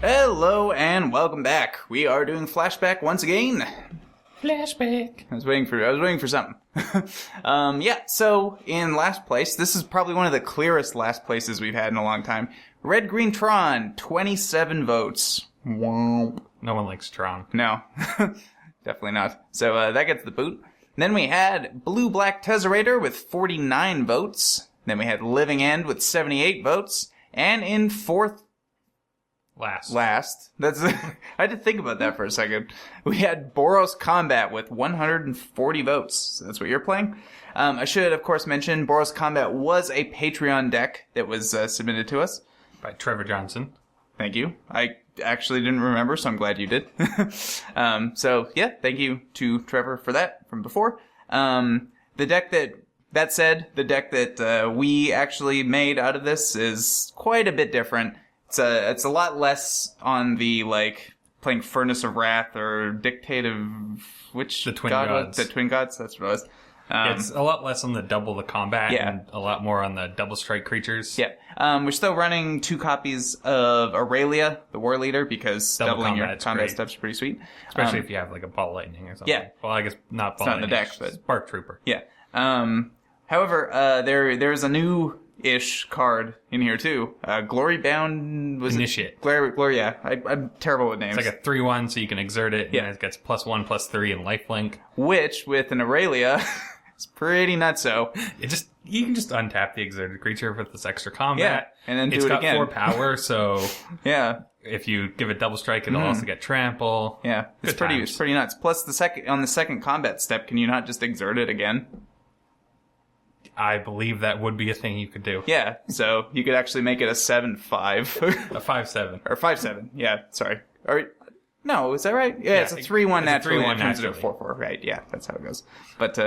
Hello and welcome back. We are doing Flashback once again. Flashback. I was waiting for something. So in last place, this is probably one of the clearest last places we've had in a long time. Red Green Tron, 27 votes. No one likes Tron. No, definitely not. So that gets the boot. Then we had Blue Black Tesserator with 49 votes. Then we had Living End with 78 votes. And in fourth Last. That's I had to think about that for a second. We had Boros Combat with 140 votes. That's what you're playing. I should, of course, mention Boros Combat was a Patreon deck that was submitted to us. By Trevor Johnson. Thank you. I actually didn't remember, so I'm glad you did. Thank you to Trevor for that from before. The deck the deck that we actually made out of this is quite a bit different. It's a lot less on the, playing Furnace of Wrath or Dictate of... Which the Twin god Gods. The Twin Gods, that's what it was. It's a lot less on the double the combat and a lot more on the double strike creatures. Yeah. We're still running 2 copies of Aurelia, the War Leader, because doubling your combat stuff's pretty sweet. Especially if you have, a Ball Lightning or something. Yeah. Well, I guess not Ball Lightning. Lightning. Not in the deck, but... Spark Trooper. Yeah. However, there's a new-ish card in here, too. Glory Bound... Initiate. Glory, yeah. I'm terrible with names. It's like a 3/1, so you can exert it, and it gets +1/+3 in lifelink. Which, with an Aurelia, is pretty nutso. You can just untap the exerted creature with this extra combat. Yeah, and then do it again. It's got 4 power, so... Yeah. If you give it double strike, it'll also get trample. Yeah, it's pretty nuts. Plus, on the second combat step, can you not just exert it again? I believe that would be a thing you could do. Yeah, so you could actually make it a 7/5. A 5/7. Or 5/7, yeah, sorry. No, is that right? Yeah, it's a 3/1 naturally. It's a 3/1 turns into a naturally. 4/4, right, yeah, that's how it goes. But,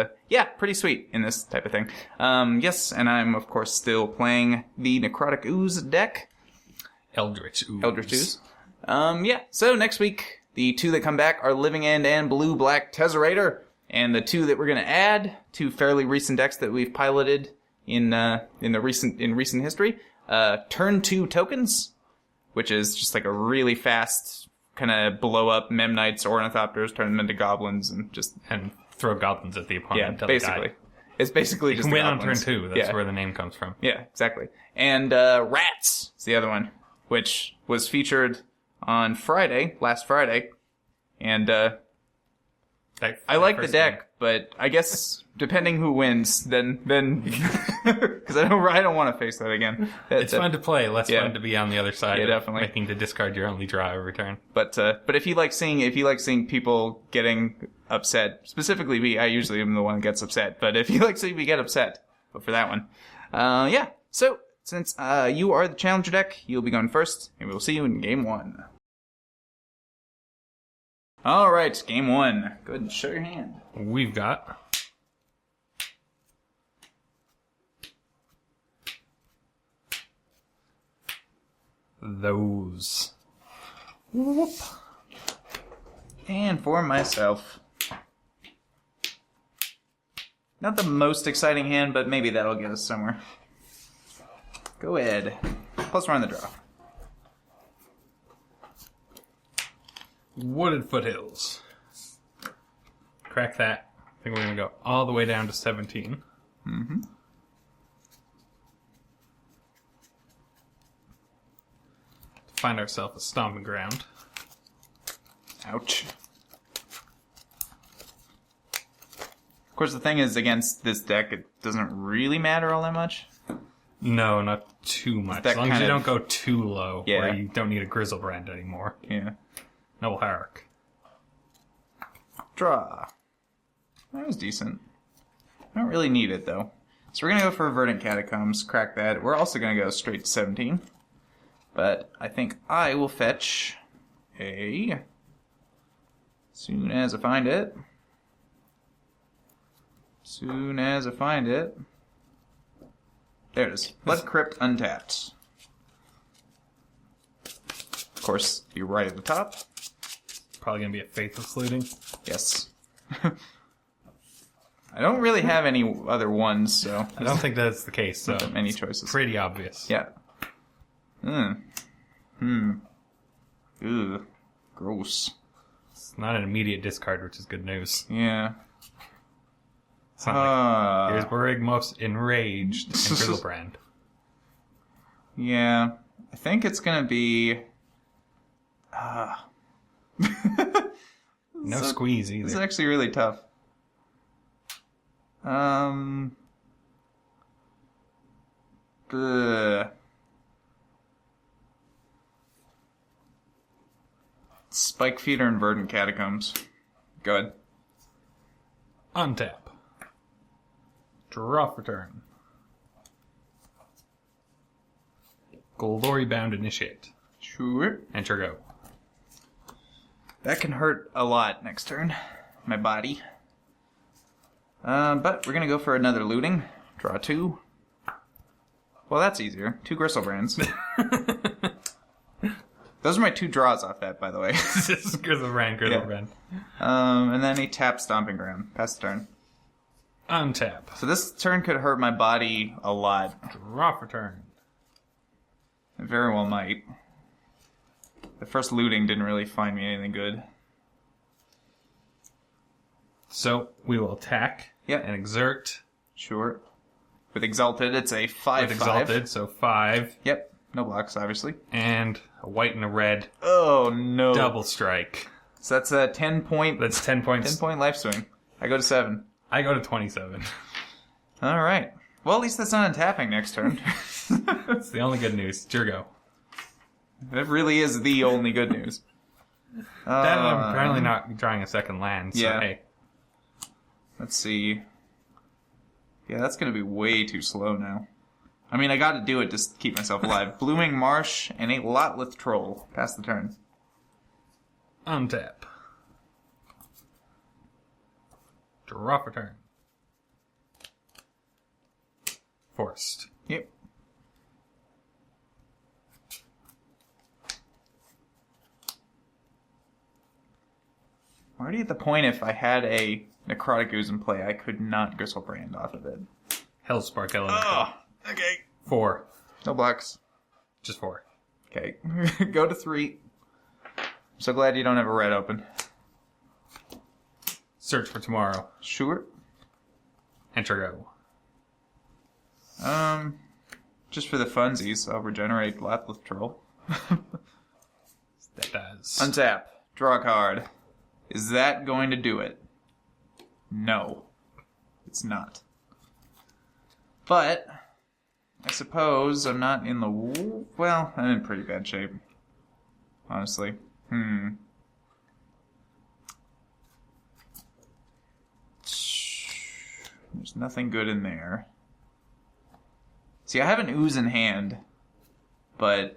pretty sweet in this type of thing. Yes, and I'm, of course, still playing the Necrotic Ooze deck. Eldritch Ooze. So next week, the 2 that come back are Living End and Blue Black Tesserator. And the 2 that we're going to add, 2 fairly recent decks that we've piloted in recent history. Turn 2 tokens, which is just like a really fast kind of blow up Memnites, Ornithopters, turn them into goblins, and throw goblins at the opponent. Yeah, basically. It's basically just you can win on goblins. turn 2. That's where the name comes from. Yeah, exactly. And Rats is the other one, which was featured on last Friday, and I like the deck, but I guess depending who wins, then because I don't want to face that again. It's fun to play, less fun to be on the other side. Yeah, definitely. Making to discard your only draw every turn. But if you like seeing people getting upset, specifically me, I usually am the one that gets upset. But if you like seeing me get upset, go for that one. So since you are the challenger deck, you'll be going first, and we'll see you in game 1. All right, game 1. Go ahead and show your hand. We've got those. Whoop. And for myself. Not the most exciting hand, but maybe that'll get us somewhere. Go ahead. Plus we're on the draw. Wooded Foothills. Crack that. I think we're going to go all the way down to 17. Mm-hmm. To find ourselves a stomping ground. Ouch. Of course, the thing is, against this deck, it doesn't really matter all that much. No, not too much. As long as you don't go too low, Yeah. where you don't need a Grizzlebrand anymore. Yeah. Noble Hierarch. Draw. That was decent. I don't really need it, though. So we're going to go for Verdant Catacombs, crack that. We're also going to go straight to 17. But I think I will fetch a... Soon as I find it. There it is. Blood Crypt untapped. Of course, be right at the top. Probably going to be a Faithless Looting. Yes. I don't really have any other ones, so... I don't think that's the case, so... Not that many choices. Pretty obvious. Yeah. Ugh. Gross. It's not an immediate discard, which is good news. Yeah. It's not like, here's Borigmos enraged and Grizzlebrand. Yeah. I think it's gonna be... No squeeze either. This is actually really tough. Spike Feeder and Verdant Catacombs. Go ahead. Untap. Draw for turn. Glory Bound Initiate. Sure. Enter go. That can hurt a lot next turn. My body. But we're gonna go for another looting. Draw 2. Well, that's easier. 2 Gristlebrands. Those are my 2 draws off that, by the way. Just Grizzlebrand. Yeah. And then he taps Stomping Ground. Pass the turn. Untap. So this turn could hurt my body a lot. Draw for turn. It very well might. The first looting didn't really find me anything good. So we will attack. Yeah. And exert. Sure. With Exalted, it's a 5/5. With exalted, so 5. Yep. No blocks, obviously. And a white and a red. Oh, no. Double strike. So that's a 10 point... That's 10 points. 10 point life swing. I go to 7. I go to 27. All right. Well, at least that's not untapping next turn. That's the only good news. It's your go. It really is the only good news. That I'm apparently not drawing a second land, so yeah. hey. Let's see. Yeah, that's going to be way too slow now. I mean, I got to do it just to keep myself alive. Blooming Marsh and a Lotleth Troll. Pass the turn. Untap. Draw for turn. Forced. Yep. I'm already at the point if I had a Necrotic Ooze in play, I could not Gristlebrand off of it. Hellspark Elemental. Oh, okay. 4. No blocks. Just 4. Okay. Go to 3. I'm so glad you don't have a red open. Search for tomorrow. Sure. Enter go. Just for the funsies, I'll regenerate Lotleth Troll. That does. Untap. Draw a card. Is that going to do it? No. It's not. But, I suppose I'm not in the... Well, I'm in pretty bad shape. Honestly. There's nothing good in there. See, I have an Ooze in hand, but...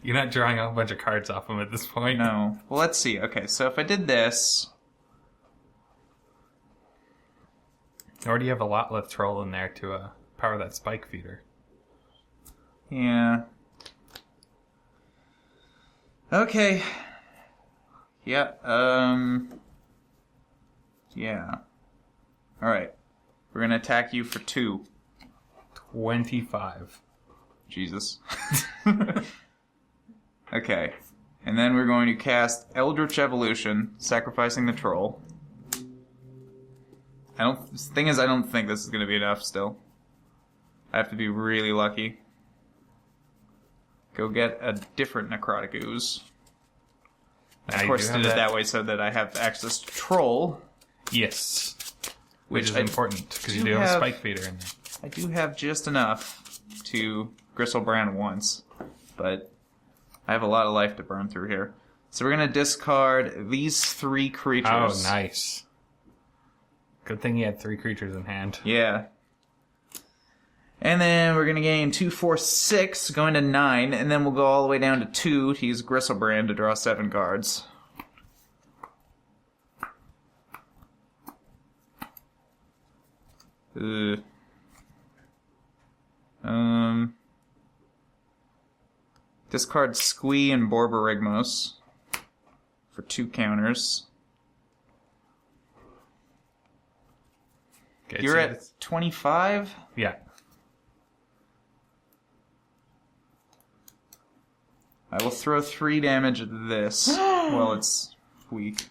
You're not drawing a whole bunch of cards off him at this point. No. Well, let's see. Okay, so if I did this... Or do you have a Lotleth Troll in there to power that Spike Feeder? Yeah. Okay. Yeah, Yeah. Alright. We're gonna attack you for 2. 25. Jesus. Okay. And then we're going to cast Eldritch Evolution, sacrificing the troll. The thing is, I don't think this is going to be enough still. I have to be really lucky. Go get a different Necrotic Ooze. Now Of course, did it that way so that I have access to Troll. Yes. Which is I important, because you do have a Spike Feeder in there. I do have just enough to Gristlebrand once, but I have a lot of life to burn through here. So we're going to discard these 3 creatures. Oh, nice. Good thing you had 3 creatures in hand. Yeah. And then we're going to gain 2, 4, 6, going to 9, and then we'll go all the way down to 2 to use Gristlebrand to draw 7 cards. Discard Squee and Borborygmos for 2 counters. Okay, You're so at 25? Yeah. I will throw 3 damage at this while it's weak.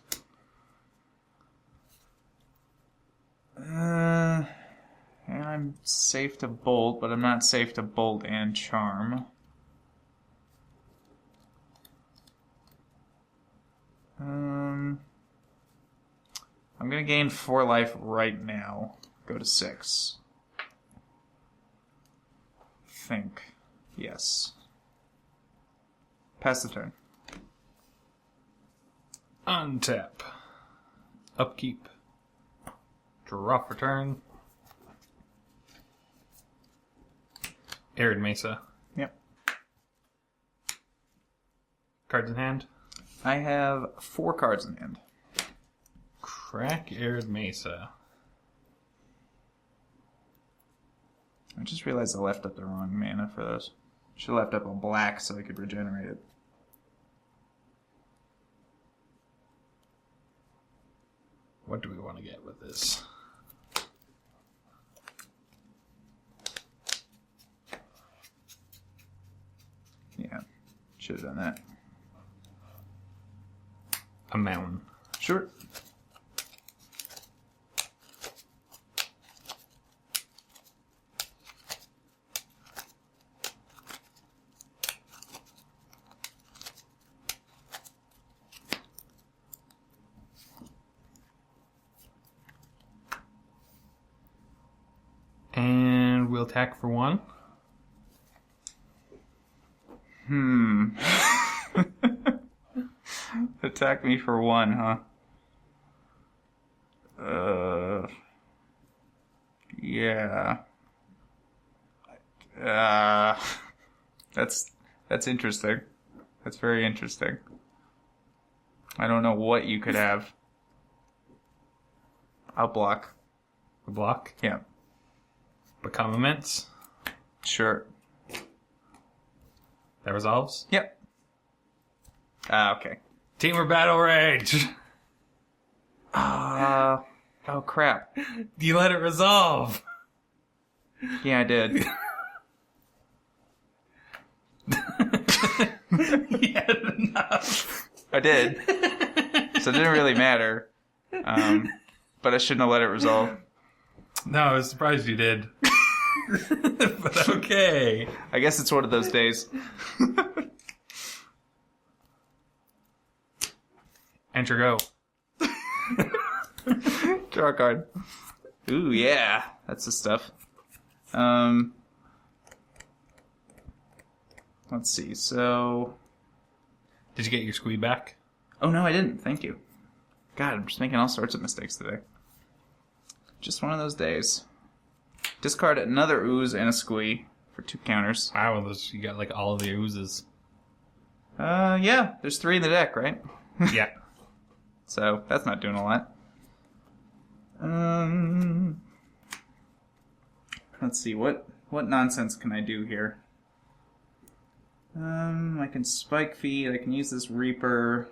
And I'm safe to bolt, but I'm not safe to bolt and charm. I'm gonna gain 4 life right now. Go to 6. Think. Yes. Pass the turn. Untap. Upkeep. Draw for turn. Arid Mesa. Yep. Cards in hand. I have 4 cards in hand. Crack Arid Mesa. I just realized I left up the wrong mana for those. Should have left up a black so I could regenerate it. What do we want to get with this? Yeah, should have done that. A mountain. Sure. And we'll attack for 1. Attack me for 1, huh? Yeah. That's interesting. That's very interesting. I don't know what you could have. I'll block. A block. Yeah. Become immense. Sure. That resolves. Yep. Okay. Teamer Battle Rage. Oh, crap. You let it resolve. Yeah, I did. You had enough. I did. So it didn't really matter. But I shouldn't have let it resolve. No, I was surprised you did. But okay. I guess it's one of those days. Enter go. Draw a card. Ooh, yeah. That's the stuff. Let's see. So... Did you get your squee back? Oh, no, I didn't. Thank you. God, I'm just making all sorts of mistakes today. Just one of those days. Discard another ooze and a squee for 2 counters. Wow, you got like all of the oozes. Yeah. There's 3 in the deck, right? Yeah. So, that's not doing a lot. Let's see, what nonsense can I do here? I can Spike Feed, I can use this Reaper.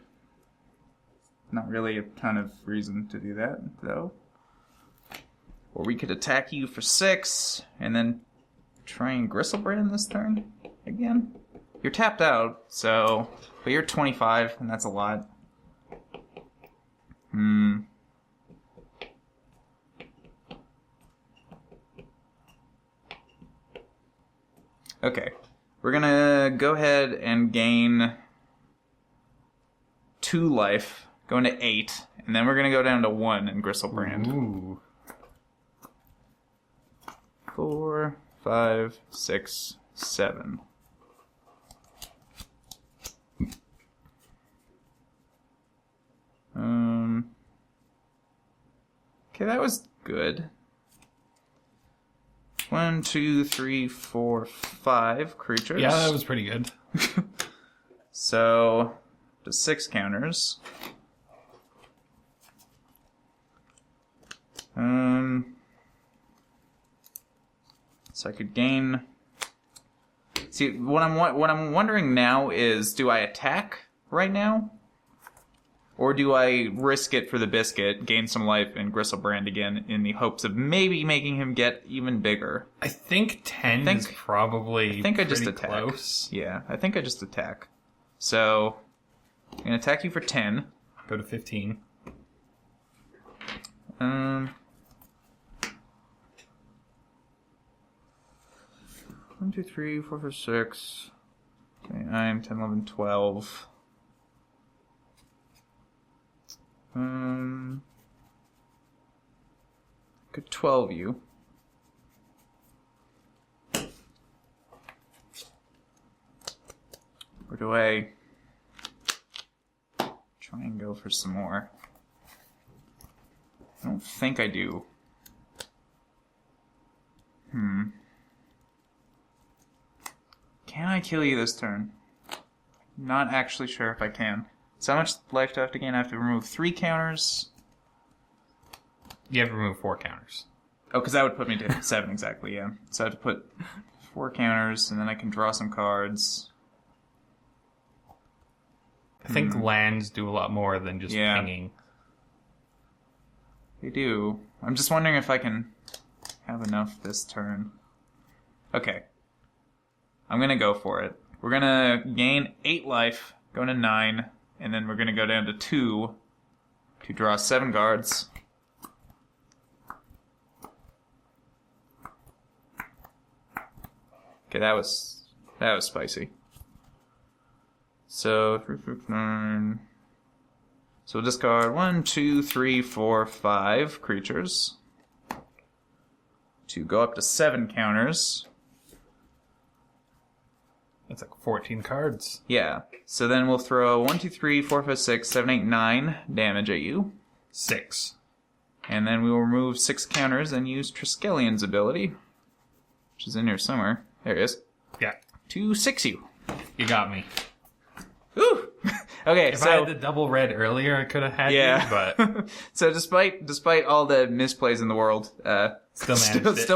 Not really a ton of reason to do that, though. Or we could attack you for 6, and then try and Gristlebrand this turn again. You're tapped out, so... But you're 25, and that's a lot. Okay. We're gonna go ahead and gain 2 life, going to 8, and then we're gonna go down to 1 in Gristlebrand. Ooh. 4, 5, 6, 7. Okay, that was good. 1, 2, 3, 4, 5 creatures. Yeah, that was pretty good. So, just 6 counters. So I could gain. See, what I'm wondering now is, do I attack right now, or do I risk it for the biscuit, gain some life, and Gristlebrand again in the hopes of maybe making him get even bigger? I think 10 is probably I think I just pretty attack. close. Yeah, I think I just attack. So, I'm going to attack you for 10. Go to 15. 1, 2, 3, 4, 5, 6, 9, 10, 11, 12. Could 12 you. Or do I try and go for some more? I don't think I do. Can I kill you this turn? Not actually sure if I can. So how much life do I have to gain? I have to remove 3 counters. You have to remove 4 counters. Oh, because that would put me to 7 exactly, yeah. So I have to put 4 counters, and then I can draw some cards. I think lands do a lot more than just pinging. They do. I'm just wondering if I can have enough this turn. Okay. I'm going to go for it. We're going to gain 8 life, go to 9, and then we're going to go down to 2 to draw 7 cards. Okay, that was spicy. So 3, 4, 9. So we'll discard 1, 2, 3, 4, 5 creatures to go up to 7 counters. That's like 14 cards. Yeah. So then we'll throw 1, 2, 3, 4, 5, 6, 7, 8, 9 damage at you. 6. And then we will remove 6 counters and use Triskelion's ability, which is in here somewhere. There it is. Yeah. To 6 you. You got me. Ooh! Okay, if so... I had the double red earlier, I could have had you, but... So despite all the misplays in the world, Still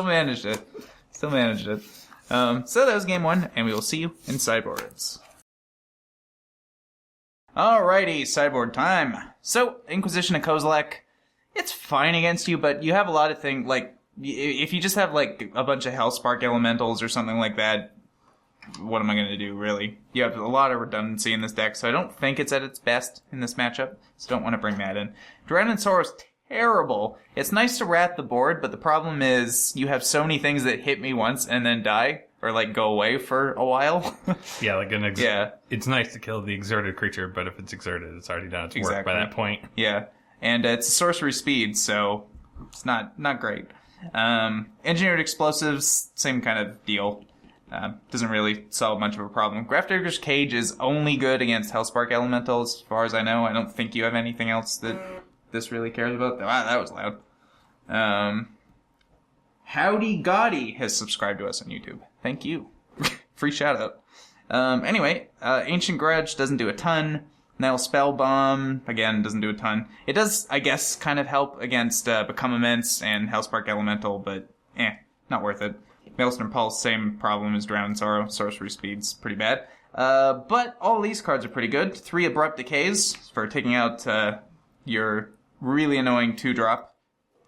managed it. Still managed it. So that was game 1, and we will see you in sideboards. Alrighty, sideboard time. So, Inquisition of Kozilek, it's fine against you, but you have a lot of things, like, if you just have, like, a bunch of Hellspark Elementals or something like that, what am I going to do, really? You have a lot of redundancy in this deck, so I don't think it's at its best in this matchup, so don't want to bring that in. Dread and Sorrow's terrible. It's nice to rat the board, but the problem is you have so many things that hit me once and then die, or, like, go away for a while. Yeah, like it's nice to kill the exerted creature, but if it's exerted, it's already done its work by that point. Yeah, and it's a sorcery speed, so it's not great. Engineered Explosives, same kind of deal. Doesn't really solve much of a problem. Grafdigger's Cage is only good against Hellspark Elementals, as far as I know. I don't think you have anything else that this really cares about. Wow, that was loud. Howdy Gotti has subscribed to us on YouTube. Thank you. Free shout out. Anyway, Ancient Grudge doesn't do a ton. Now Spell Bomb, again, doesn't do a ton. It does, I guess, kind of help against Become Immense and Hellspark Elemental, but not worth it. Maelstrom Pulse, same problem as Drown and Sorrow. Sorcery speed's pretty bad. But all these cards are pretty good. 3 Abrupt Decays for taking out your really annoying 2-drop.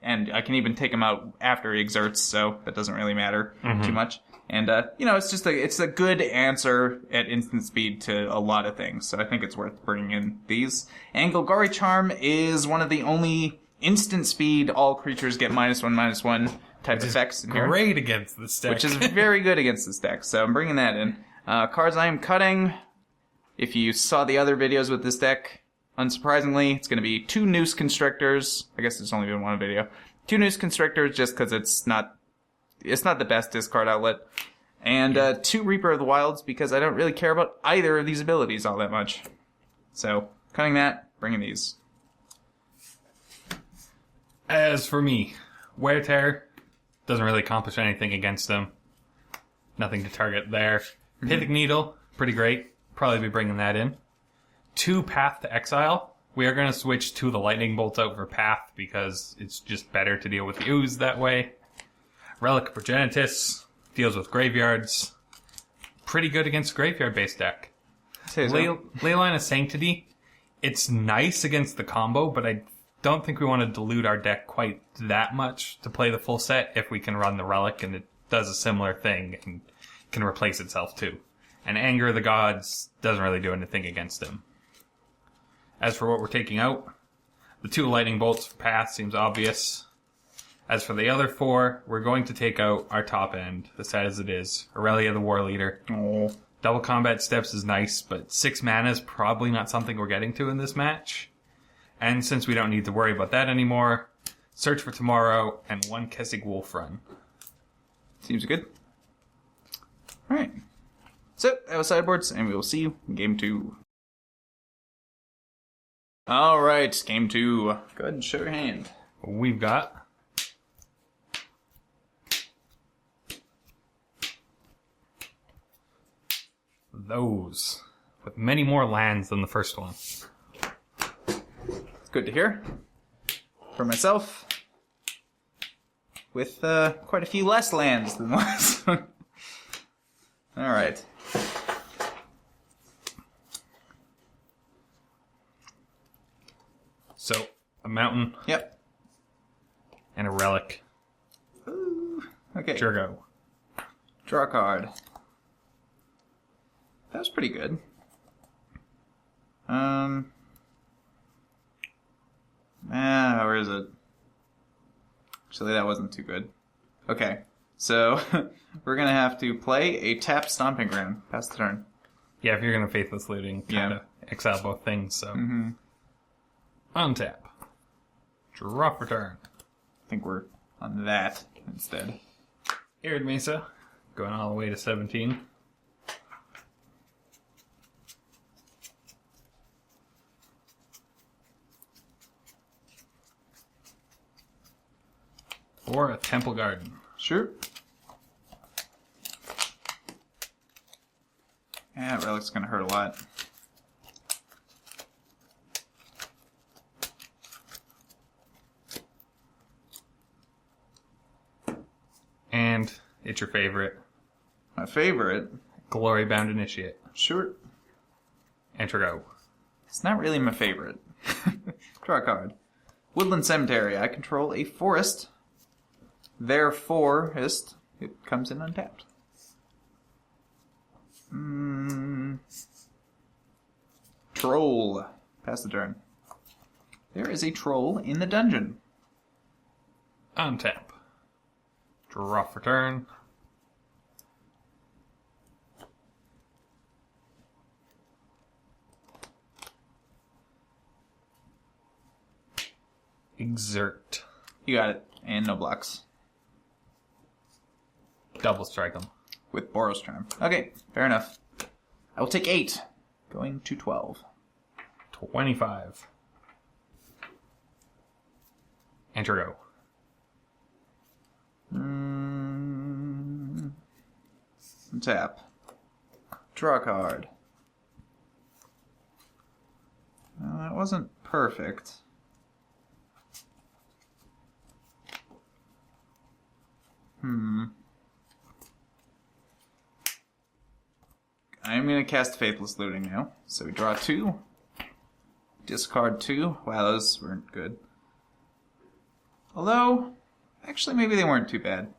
And I can even take him out after he exerts, so that doesn't really matter too much. And, it's just it's a good answer at instant speed to a lot of things, so I think it's worth bringing in these. And Golgari Charm is one of the only instant speed, all creatures get -1/-1 type effects in here. Great against this deck. Which is very good against this deck, so I'm bringing that in. Cards I am cutting, if you saw the other videos with this deck, unsurprisingly, it's going to be 2 Noose Constrictors. I guess there's only been one video. 2 Noose Constrictors, just because it's not the best discard outlet. And 2 Reaper of the Wilds, because I don't really care about either of these abilities all that much. So, cutting that, bringing these. As for me, Wear Tear doesn't really accomplish anything against them. Nothing to target there. Pithing Needle, pretty great. Probably be bringing that in. 2 Path to Exile. We are going to switch to the Lightning Bolts out for Path because it's just better to deal with the Ooze that way. Relic of Progenitus deals with graveyards. Pretty good against graveyard-based deck. Leyline of Sanctity. It's nice against the combo, but I don't think we want to dilute our deck quite that much to play the full set if we can run the Relic and it does a similar thing and can replace itself too. And Anger of the Gods doesn't really do anything against him. As for what we're taking out, the 2 lightning bolts for Path seems obvious. As for the other 4, we're going to take out our top end, as sad as it is. Aurelia the War Leader. Oh. Double combat steps is nice, but 6 mana is probably not something we're getting to in this match. And since we don't need to worry about that anymore, Search for Tomorrow and 1 Kessig Wolf Run. Seems good. Alright. So, that was Sideboards, and we will see you in Game 2. Alright, Game 2. Go ahead and show your hand. We've got those, with many more lands than the first one. It's good to hear. For myself, with quite a few less lands than the last one. Alright. So, a mountain Yep. and a relic. Ooh. Okay. Jurgo. Draw a card. That was pretty good. Where is it? Actually, that wasn't too good. Okay, so we're gonna have to play a tap Stomping Ground. Pass the turn. Yeah, if you're going to Faithless Looting, kind Yeah. of exile both things, so. Mm-hmm. Untap. Draw for turn. I think we're on that instead. Arid Mesa, going all the way to 17. Or a Temple Garden. Sure. Yeah, that relic's gonna hurt a lot. And it's your favorite. My favorite. Glory Bound Initiate. Sure. Enter go. It's not really my favorite. Draw a card. Woodland Cemetery. I control a forest. Their forest. It comes in untapped. Troll. Pass the turn. There is a troll in the dungeon. Untap. Draw for turn. Exert. You got it. And no blocks. Double strike them. With Boros Charm. Okay, fair enough. I will take 8. Going to 12. 25. Enter go. Tap. Draw a card. That wasn't perfect. I'm going to cast Faithless Looting now. So we draw 2. Discard 2. Wow, those weren't good. Although, actually maybe they weren't too bad.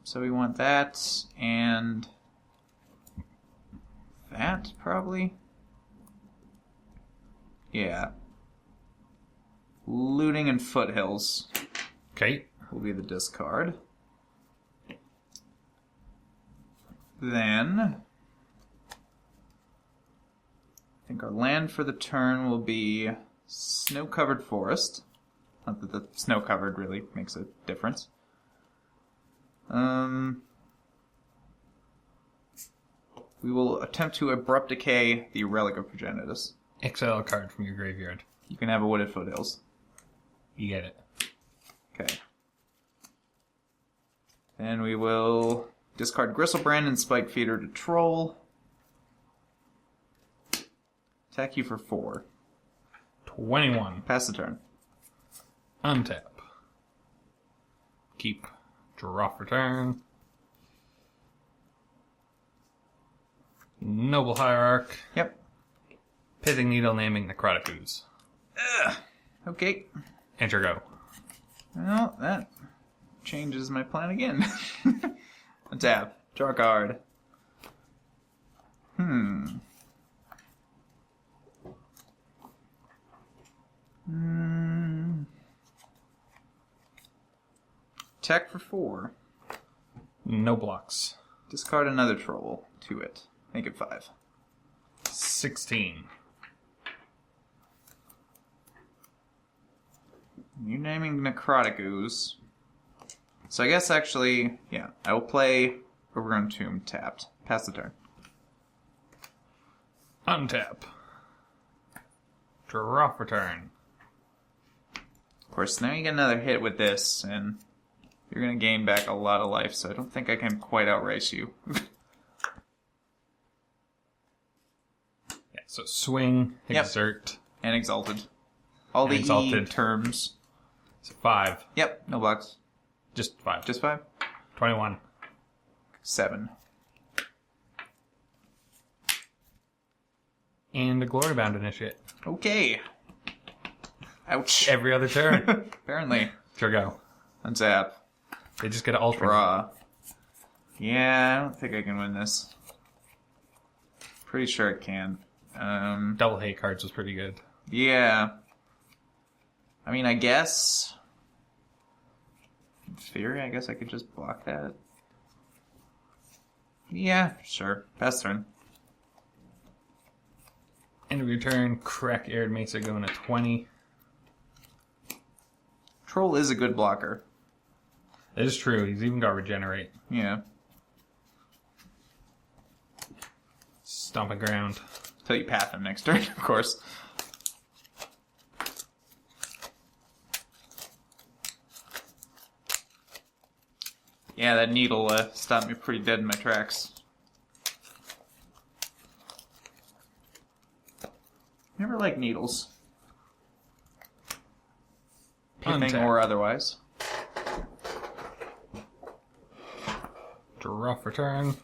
So we want that, and that, probably? Yeah. Looting and Foothills Okay. will be the discard. Then, I think our land for the turn will be Snow-Covered Forest. Not that the snow-covered really makes a difference. We will attempt to Abrupt Decay the Relic of Progenitus. Exile a card from your graveyard. You can have a Wooded Foothills. You get it. Okay. Then we will discard Gristlebrand and Spike Feeder to Troll. Attack you for 4. 21. Pass the turn. Untap. Keep. Draw for turn. Noble Hierarch. Yep. Pithing Needle naming Necrotic Ooze. Okay. Enter go. Well, that changes my plan again. Untap. Draw a card. Attack for 4. No blocks. Discard another troll to it. Make it 5. 16. You're naming Necrotic Ooze. So I guess actually, yeah, I will play Overgrown Tomb tapped. Pass the turn. Untap. Draw for turn. Of course, now you get another hit with this, and you're going to gain back a lot of life, so I don't think I can quite outrace you. Yeah, so swing, exert, And Exalted. All the Exalted. E terms. so 5. Yep, no blocks. Just 5. Just 5? 21. 7. And a Glory Bound initiate. Okay. Ouch. Every other turn. Apparently. Sure go. Untap. They just get to alternate. Draw. Yeah, I don't think I can win this. Pretty sure it can. Double hate cards was pretty good. Yeah. I mean, I guess... In theory, I guess I could just block that. Yeah, sure. Pass turn. End of your turn, crack Arid Mesa going to 20. Troll is a good blocker. That is true. He's even got Regenerate. Yeah. Stomping ground. Until you path him next turn, of course. Yeah, that needle stopped me pretty dead in my tracks. Never like needles. Pipping Untap. or otherwise. Draw for turn.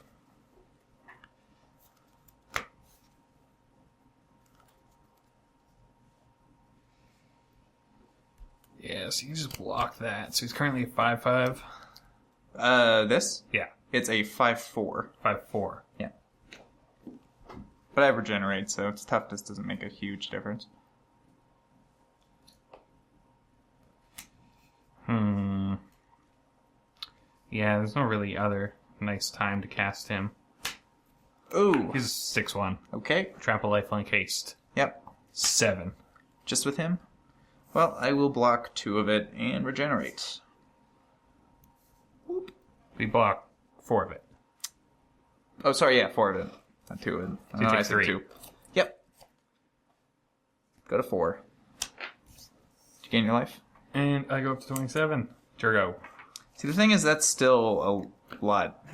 Yeah, so you just block that. So he's currently 5/5. This? Yeah, It's a 5/4. 5/4. Yeah. But I regenerate, so its toughness doesn't make a huge difference. Yeah, there's no really other nice time to cast him. Ooh. He's 6/1. Okay. Trample, lifelink, haste. Yep. 7. Just with him? Well, I will block 2 of it and regenerate. Whoop. We block 4 of it. Oh, sorry, yeah, 4 of it. Not 2 of it. So you take I said 3. 2. Yep. Go to 4. Did you gain your life? And I go up to 27. Turgo. See, the thing is, that's still a lot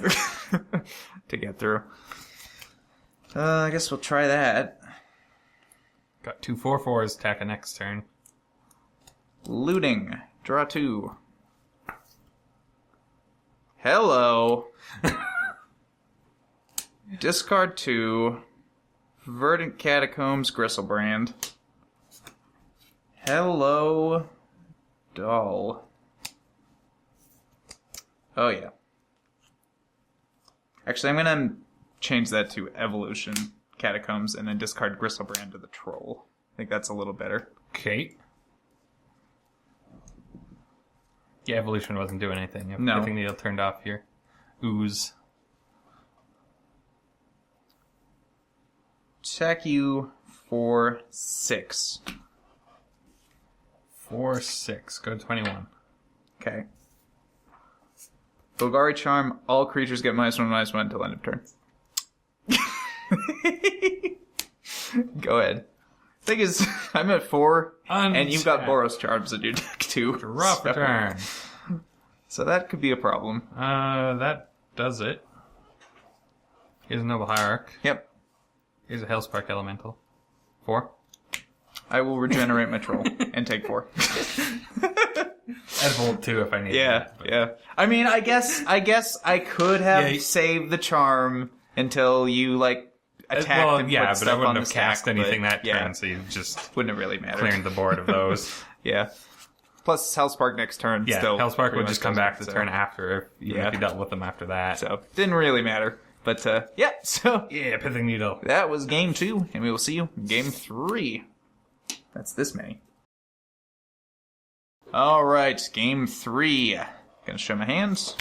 to get through. I guess we'll try that. Got 2 4/4s. Attack a next turn. Looting. Draw 2. Hello. Discard 2. Verdant Catacombs Gristlebrand. Hello. Doll. Oh, yeah. Actually, I'm going to change that to Evolution Catacombs and then discard Gristlebrand to the Troll. I think that's a little better. Okay. Yeah, evolution wasn't doing anything. No. Everything needle turned off here. Ooze. Check you for 6. 4 6. Go to 21. Okay. Bulgari Charm, all creatures get -1/-1 until end of turn. Go ahead. Thing is, I'm at 4, and you've got Boros Charms in your deck too. Draw for turn. So that could be a problem. That does it. Here's a Noble Hierarch. Yep. Here's a Hellspark Elemental. 4. I will regenerate my troll and take 4. I'd hold 2 if I needed Yeah, it, but- yeah. I mean, I guess I could have Yeah, saved the charm until you attacked and yeah, put but stuff I on wouldn't the have stack, cast anything but, that yeah, turn, so you just wouldn't have really mattered. cleared the board of those. Yeah. Plus, Hellspark next turn. Yeah, still Hellspark pretty would much just come doesn't, back the turn after, even if you dealt with them after that. So, didn't really matter. But, yeah, so... Yeah, Pithing Needle. That was game 2, and we will see you in game 3. That's this many. Alright, game 3. Gonna show my hands.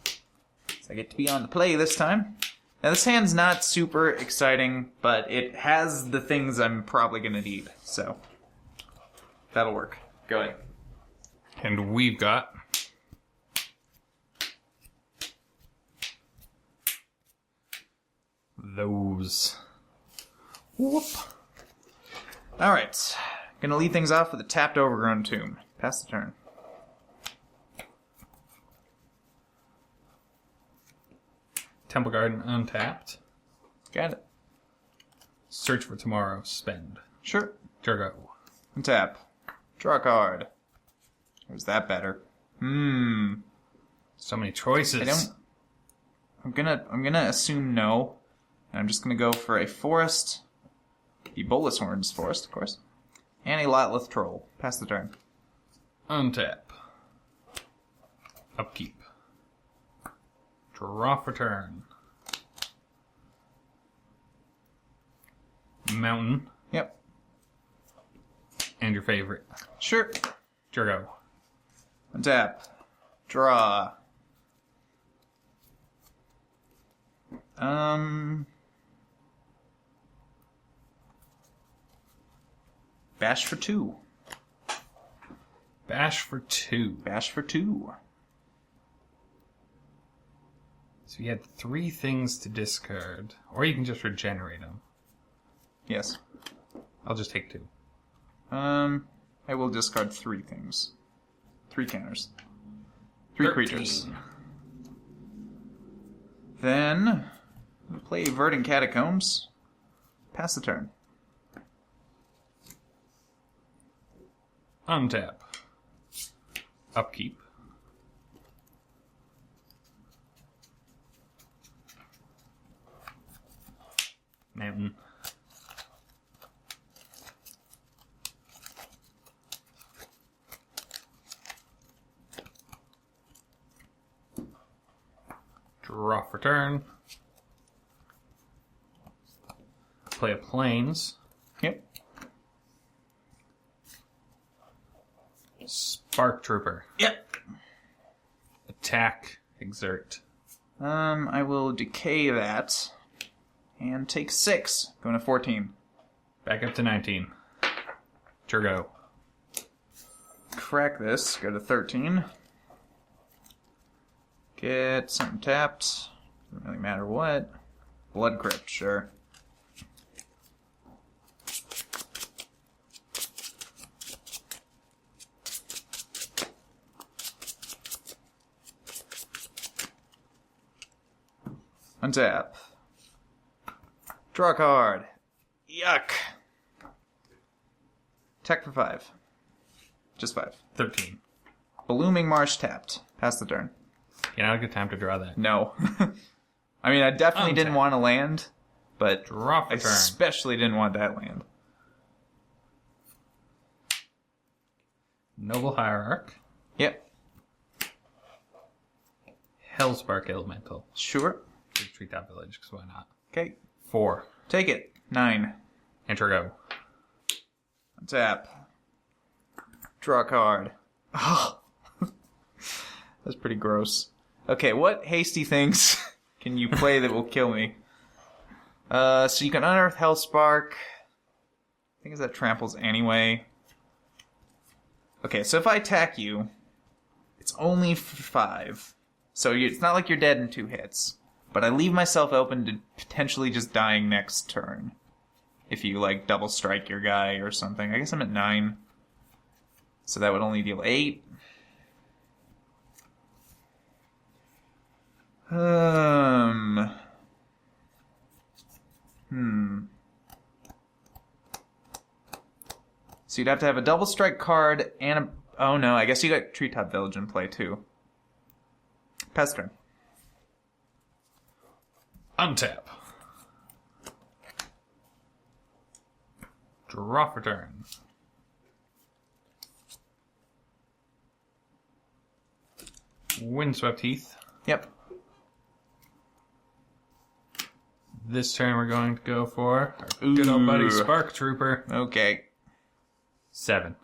So I get to be on the play this time. Now, this hand's not super exciting, but it has the things I'm probably gonna need, so... That'll work. Go ahead. And we've got... those. Whoop. Alright. Gonna lead things off with a tapped Overgrown Tomb. Pass the turn. Temple Garden untapped. Got it. Search for Tomorrow. Spend. Sure. Turgo. Untap. Draw a card. Or is that better? So many choices. I don't... I'm gonna assume no. And I'm just gonna go for a forest. The Bolus Horns forest, of course. And a Lotleth Troll. Pass the turn. Untap. Upkeep. Draw for turn. Mountain. Yep. And your favorite. Sure. Turgo. Untap. Draw. Bash for 2. Bash for 2. Bash for 2. So you had 3 things to discard. Or you can just regenerate them. Yes. I'll just take 2. I will discard 3 things. 3 counters. 3 creatures. Then, we'll play Verdant Catacombs. Pass the turn. Untap. Upkeep. Mountain. Draw for turn. Play a Plains. Yep. Spark Trooper. Yep. Attack. Exert. I will decay that. And take 6. Going to 14. Back up to 19. Turgo. Crack this. Go to 13. Get something tapped. Doesn't really matter what. Blood Crypt, sure. Untap. Draw a card. Yuck. Attack for 5. Just 5. 13. Blooming Marsh tapped. Pass the turn. Yeah, not a good time to draw that. No. I mean, I definitely didn't want to land, but Draw for I turn. especially didn't want that land. Noble Hierarch. Yep. Hellspark Elemental. Sure. Treetop Village, because why not? Okay. 4. Take it. 9. Enter go. Tap. Draw a card. Oh. That's pretty gross. Okay, what hasty things can you play that will kill me? So you can unearth Hellspark. I think that tramples anyway. Okay, so if I attack you, it's only for 5. So it's not like you're dead in 2 hits. But I leave myself open to potentially just dying next turn. If you, like, double strike your guy or something. I guess I'm at 9. So that would only deal 8. So you'd have to have a double strike card and a... Oh no, I guess you got Treetop Village in play too. Pass turn. Untap. Draw for turn. Windswept Heath. Yep. This turn we're going to go for our good old buddy Spark Trooper. Okay. 7.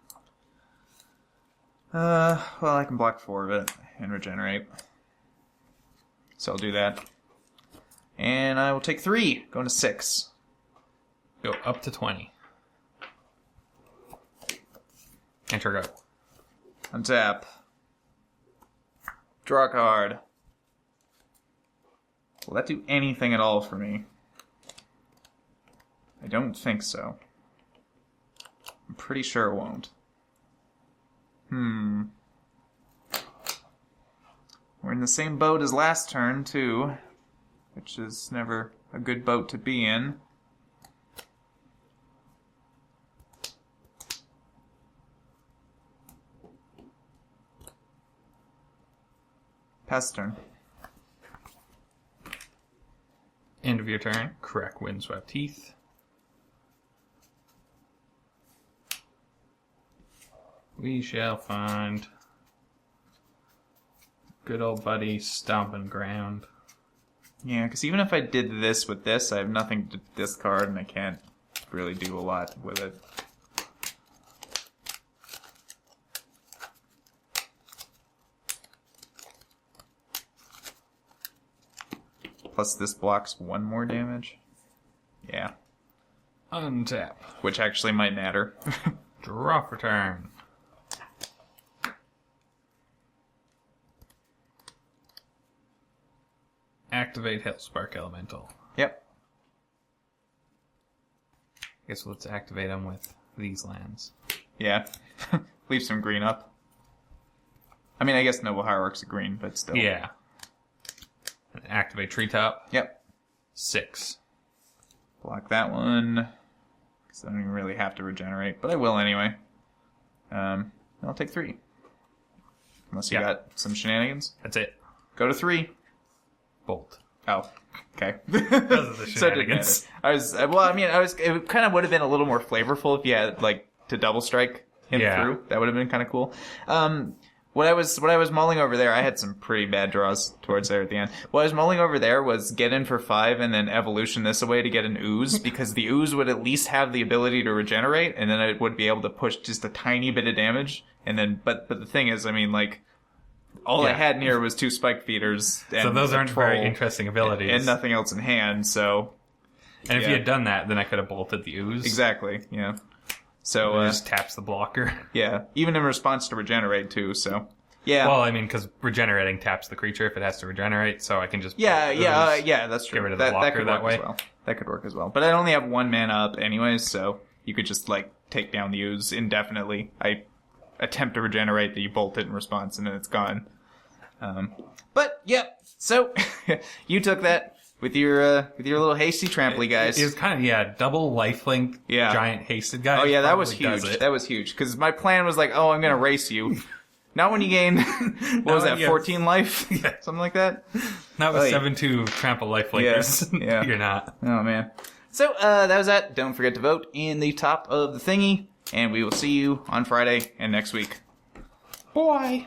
Well, I can block 4 of it and regenerate. So I'll do that. And I will take 3, going to 6. Go up to 20. Enter go. Untap. Draw a card. Will that do anything at all for me? I don't think so. I'm pretty sure it won't. We're in the same boat as last turn, too. Which is never a good boat to be in. Pass turn. End of your turn. Correct Windswept Heath. We shall find good old buddy Stomping Ground. Yeah, because even if I did this with this, I have nothing to discard, and I can't really do a lot with it. Plus this blocks 1 more damage. Yeah. Untap. Which actually might matter. Draw for turn. Activate Hellspark Elemental. Yep. I guess let's activate them with these lands. Yeah. Leave some green up. I mean, I guess Noble Hierarch's a green, but still. Yeah. And activate Treetop. Yep. 6. Block that one. Because I don't even really have to regenerate, but I will anyway. I'll take 3. Unless you got some shenanigans. That's it. Go to 3. Bolt. Oh, okay. Those are the So it didn't shenanigans. matter. It kind of would have been a little more flavorful if you had, like, to double strike him through. That would have been kind of cool. What I was mulling over there, I had some pretty bad draws towards there at the end. What I was mulling over there was get in for 5 and then evolution this away to get an ooze, because the ooze would at least have the ability to regenerate, and then it would be able to push just a tiny bit of damage. And then, but the thing is, I mean, like, all I had near was 2 spike feeders. And so those aren't troll, very interesting abilities. and nothing else in hand, so... And if you had done that, then I could have bolted the ooze. Exactly, yeah. So, it just taps the blocker. Yeah, even in response to regenerate, too, so... Yeah. Well, I mean, because regenerating taps the creature if it has to regenerate, so I can just... Yeah, that's true. Get rid of the blocker could that work way. as well. That could work as well. But I only have 1 mana up anyways, so you could just, like, take down the ooze indefinitely. I attempt to regenerate, that you bolt it in response, and then it's gone. But, yep, so you took that with your little hasty tramply guys. It was kind of, double lifelink giant hasted guy. Oh, yeah, that was huge. That was huge. Because my plan was like, I'm going to race you. Not when you gain, what was that, 14 life? Yeah. Something like that? Not with 7-2 trample lifelinkers. Yeah. You're not. Oh, man. So, that was that. Don't forget to vote in the top of the thingy. And we will see you on Friday and next week. Bye.